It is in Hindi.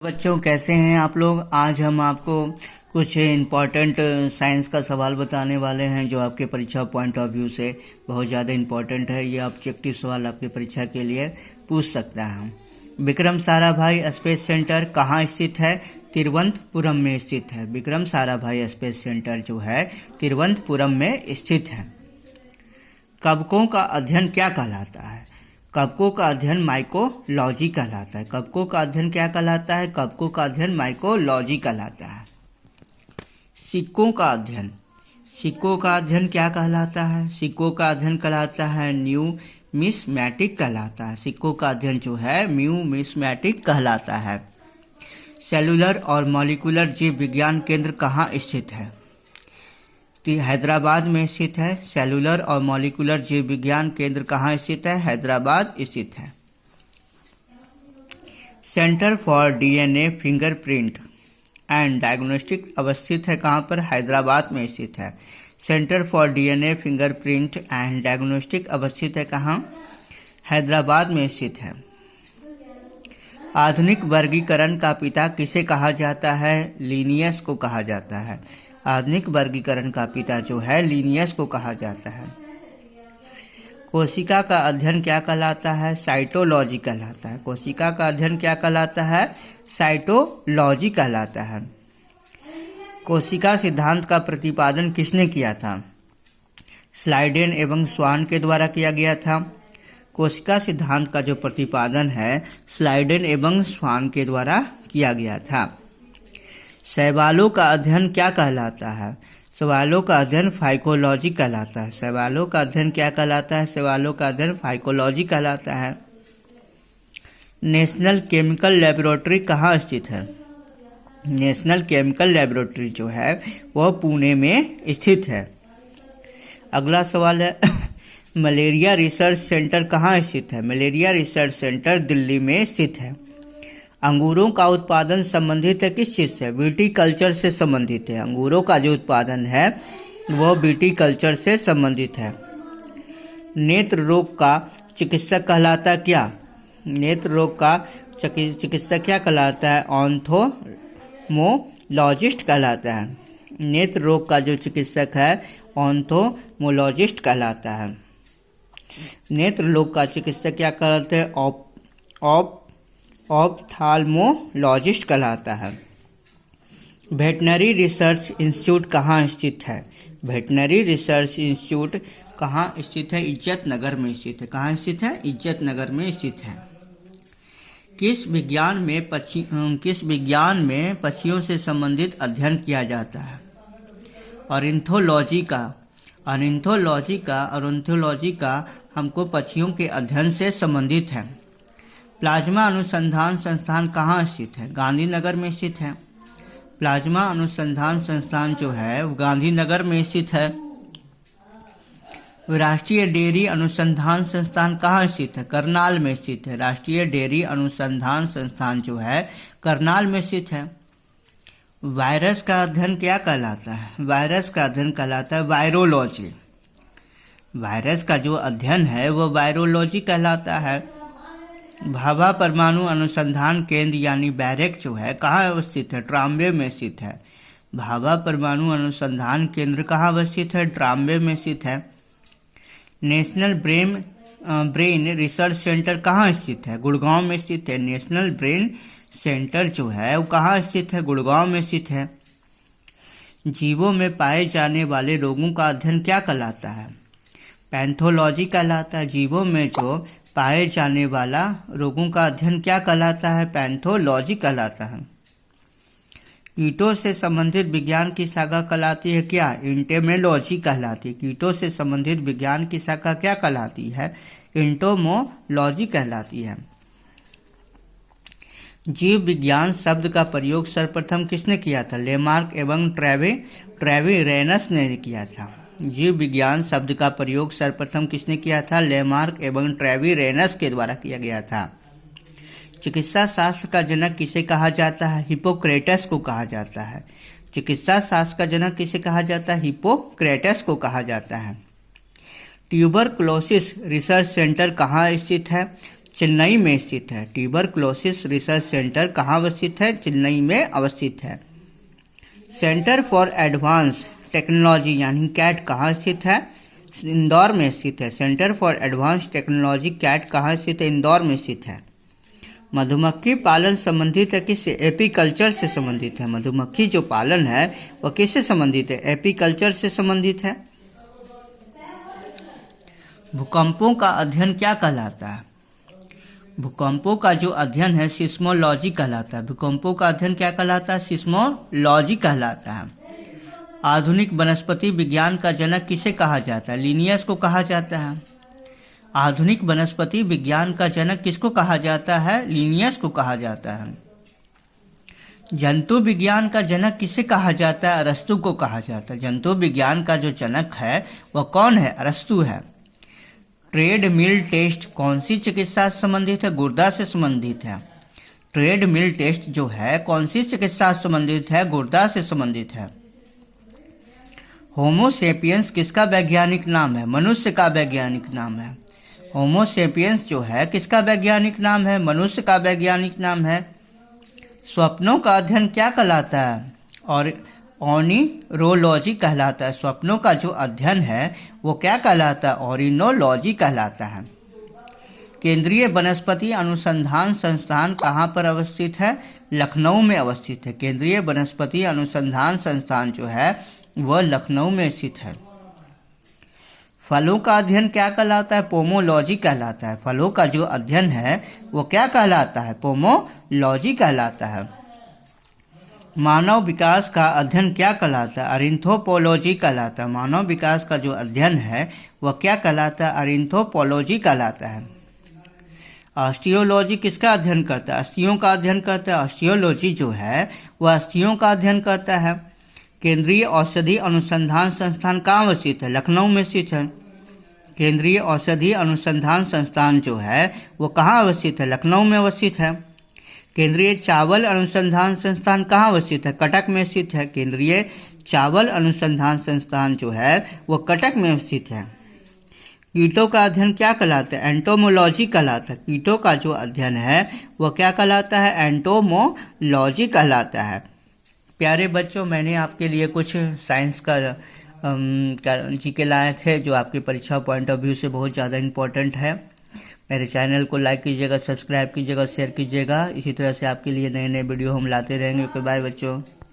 बच्चों कैसे हैं आप लोग। आज हम आपको कुछ इम्पॉर्टेंट साइंस का सवाल बताने वाले हैं जो आपके परीक्षा पॉइंट ऑफ व्यू से बहुत ज़्यादा इम्पॉर्टेंट है। ये ऑब्जेक्टिव सवाल आपके परीक्षा के लिए पूछ सकता है। विक्रम साराभाई स्पेस सेंटर कहाँ स्थित है? तिरुवनंतपुरम में स्थित है। विक्रम साराभाई स्पेस सेंटर जो है तिरुवनंतपुरम में स्थित है। कवकों का अध्ययन क्या कहलाता है? कवकों का अध्ययन माइकोलॉजी कहलाता है। कवकों का अध्ययन क्या कहलाता है? कवकों का अध्ययन माइकोलॉजी कहलाता है। सिक्कों का अध्ययन, सिक्कों का अध्ययन क्या कहलाता है? सिक्कों का अध्ययन कहलाता है न्यूमिस्मैटिक कहलाता है। सिक्कों का अध्ययन जो है न्यूमिस्मैटिक कहलाता है। सेलुलर और मॉलिक्यूलर जीव विज्ञान केंद्र कहाँ स्थित है? हैदराबाद में स्थित है। सेलुलर और मॉलिक्यूलर जीव विज्ञान केंद्र कहाँ स्थित है? हैदराबाद स्थित है। Centre for DNA fingerprint and diagnostic अवस्थित है कहाँ पर? हैदराबाद में स्थित है। Centre for DNA fingerprint and diagnostic अवस्थित है कहाँ? हैदराबाद में स्थित है। आधुनिक वर्गीकरण का पिता किसे कहा जाता है? लिनियस को कहा जाता है। आधुनिक वर्गीकरण का पिता जो है लिनियस को कहा जाता है। कोशिका का अध्ययन क्या कहलाता है? साइटोलॉजी कहलाता है। कोशिका का अध्ययन क्या कहलाता है? साइटोलॉजी कहलाता है। कोशिका सिद्धांत का प्रतिपादन किसने किया था? स्लाइडेन एवं स्वान के द्वारा किया गया था। कोशिका सिद्धांत का जो प्रतिपादन है स्लाइडेन एवं स्वान के द्वारा किया गया था। शैवालों का अध्ययन क्या कहलाता है? शैवालों का अध्ययन फाइकोलॉजी कहलाता है। शैवालों का अध्ययन क्या कहलाता है? शैवालों का अध्ययन फाइकोलॉजी कहलाता है। नेशनल केमिकल लेबोरेटरी कहाँ स्थित है? नेशनल केमिकल लेबोरेटरी जो है वह पुणे में स्थित है। अगला सवाल है मलेरिया रिसर्च सेंटर कहाँ स्थित है? मलेरिया रिसर्च सेंटर दिल्ली में स्थित है। अंगूरों का उत्पादन संबंधित है किस चीज़ से? विटीकल्चर से संबंधित है। अंगूरों का जो उत्पादन है वह विटीकल्चर से संबंधित है। नेत्र रोग का चिकित्सक कहलाता क्या? नेत्र रोग का चिकित्सक क्या कहलाता है? ऑन्थोमोलॉजिस्ट कहलाता है। नेत्र रोग का जो चिकित्सक है ऑन्थोमोलॉजिस्ट कहलाता है। नेत्र रोग का चिकित्सक क्या कहलाते हैं? ऑप्थाल्मोलॉजिस्ट कहलाता है। वेटनरी रिसर्च इंस्टीट्यूट कहाँ स्थित है? वेटनरी रिसर्च इंस्टीट्यूट कहाँ स्थित है? इज्जत नगर में स्थित है। कहाँ स्थित है? इज्जत नगर में स्थित है। किस विज्ञान में पक्षियों से संबंधित अध्ययन किया जाता है? ऑर्निथोलॉजी का हमको पक्षियों के अध्ययन से संबंधित है। प्लाज्मा अनुसंधान संस्थान कहाँ स्थित है? गांधीनगर में स्थित है। प्लाज्मा अनुसंधान संस्थान जो है वो गांधीनगर में स्थित है। राष्ट्रीय डेयरी अनुसंधान संस्थान कहाँ स्थित है? करनाल में स्थित है। राष्ट्रीय डेयरी अनुसंधान संस्थान जो है करनाल में स्थित है। वायरस का अध्ययन क्या कहलाता है? वायरस का अध्ययन कहलाता है वायरोलॉजी। वायरस का जो अध्ययन है वो वायरोलॉजी कहलाता है। भाभा परमाणु अनुसंधान केंद्र यानी बैरक जो है कहाँ अवस्थित है? ट्राम्बे में स्थित है। भाभा परमाणु अनुसंधान केंद्र कहाँ अवस्थित है? ट्राम्बे में स्थित है। नेशनल ब्रेन रिसर्च सेंटर कहाँ स्थित है? गुड़गांव में स्थित है। नेशनल ब्रेन सेंटर जो है वो कहाँ स्थित है? गुड़गांव में स्थित है। जीवों में पाए जाने वाले रोगों का अध्ययन क्या कहलाता है? पैथोलॉजी कहलाता है। जीवों में जो पाए जाने वाला रोगों का अध्ययन क्या कहलाता है? पैथोलॉजी कहलाता है। कीटों से संबंधित विज्ञान की शाखा कहलाती है क्या? इंटेमोलॉजी कहलाती है। कीटों से संबंधित विज्ञान की शाखा क्या कहलाती है? इंटोमोलॉजी कहलाती है। जीव विज्ञान शब्द का प्रयोग सर्वप्रथम किसने किया था? लेमार्क एवं ट्रेविरेनस ने किया था। जीव विज्ञान शब्द का प्रयोग सर्वप्रथम किसने किया था? लेमार्क एवं ट्रेविरेनस के द्वारा किया गया था। चिकित्सा शास्त्र का जनक किसे कहा जाता है? हिप्पोक्रेटस को कहा जाता है। चिकित्सा शास्त्र का जनक किसे कहा जाता है? हिप्पोक्रेटस को कहा जाता है। ट्यूबरकुलोसिस रिसर्च सेंटर कहाँ स्थित है? चेन्नई में स्थित है। ट्यूबरक्लोसिस रिसर्च सेंटर कहाँ अवस्थित है? चेन्नई में अवस्थित है। सेंटर फॉर एडवांस टेक्नोलॉजी यानी कैट कहाँ स्थित है? इंदौर में स्थित है। Centre for advance technology CAT कहाँ स्थित है? इंदौर में स्थित है। मधुमक्खी पालन संबंधित है किससे? एपीकल्चर से संबंधित है। मधुमक्खी जो पालन है वह किससे संबंधित है? एपीकल्चर से संबंधित है। भूकंपों का अध्ययन क्या कहलाता है? भूकंपों का जो अध्ययन है सिस्मोलॉजी कहलाता है। भूकंपों का अध्ययन क्या कहलाता है? सिस्मोलॉजी कहलाता है। आधुनिक वनस्पति विज्ञान का जनक किसे कहा जाता है? लिनियस को कहा जाता है। आधुनिक वनस्पति विज्ञान का जनक किसको कहा जाता है? लिनियस को कहा जाता है। जंतु विज्ञान का जनक किसे कहा जाता है? अरस्तु को कहा जाता है। जंतु विज्ञान का जो जनक है वह कौन है? अरस्तु है। ट्रेड मिल टेस्ट कौन सी चिकित्सा से संबंधित है? गुर्दा से संबंधित है। ट्रेड मिल टेस्ट जो है कौन सी चिकित्सा से संबंधित है? गुर्दा से संबंधित है। होमो सेपियंस किसका वैज्ञानिक नाम है? मनुष्य का वैज्ञानिक नाम है। होमो सेपियंस जो है किसका वैज्ञानिक नाम है? मनुष्य का वैज्ञानिक नाम है। स्वप्नों का अध्ययन क्या कहलाता है? और ऑर्निरोलॉजी कहलाता है। स्वप्नों का जो अध्ययन है वो क्या कहलाता है? ऑर्निरोलॉजी कहलाता है। केंद्रीय वनस्पति अनुसंधान संस्थान कहाँ पर अवस्थित है? लखनऊ में अवस्थित है। केंद्रीय वनस्पति अनुसंधान संस्थान जो है वह लखनऊ में स्थित है। फलों का अध्ययन क्या कहलाता है? पोमोलॉजी कहलाता है। फलों का जो अध्ययन है वो क्या कहलाता है? पोमोलॉजी कहलाता है। मानव विकास का अध्ययन क्या कहलाता है? एंथ्रोपोलॉजी कहलाता है। मानव विकास का जो अध्ययन है वह क्या कहलाता है? एंथ्रोपोलॉजी कहलाता है। ऑस्टियोलॉजी किसका अध्ययन करता है? अस्थियों का अध्ययन करता है। ऑस्टियोलॉजी जो है वह अस्थियों का अध्ययन करता है। केंद्रीय औषधि अनुसंधान संस्थान कहाँ अवस्थित है? लखनऊ में स्थित है। केंद्रीय औषधि अनुसंधान संस्थान जो है वो कहाँ अवस्थित है? लखनऊ में अवस्थित है। केंद्रीय चावल अनुसंधान संस्थान कहाँ अवस्थित है? कटक में स्थित है। केंद्रीय चावल अनुसंधान संस्थान जो है वो कटक में स्थित है। कीटों का अध्ययन क्या कहलाता है? एंटोमोलॉजी कहलाता है। कीटों का जो अध्ययन है वह क्या कहलाता है? एंटोमोलॉजी कहलाता है। प्यारे बच्चों, मैंने आपके लिए कुछ साइंस का जीके लाए थे जो आपकी परीक्षा पॉइंट ऑफ व्यू से बहुत ज़्यादा इम्पोर्टेंट है। मेरे चैनल को लाइक कीजिएगा, सब्सक्राइब कीजिएगा, शेयर कीजिएगा। इसी तरह से आपके लिए नए नए वीडियो हम लाते रहेंगे। ओके बाय बच्चों।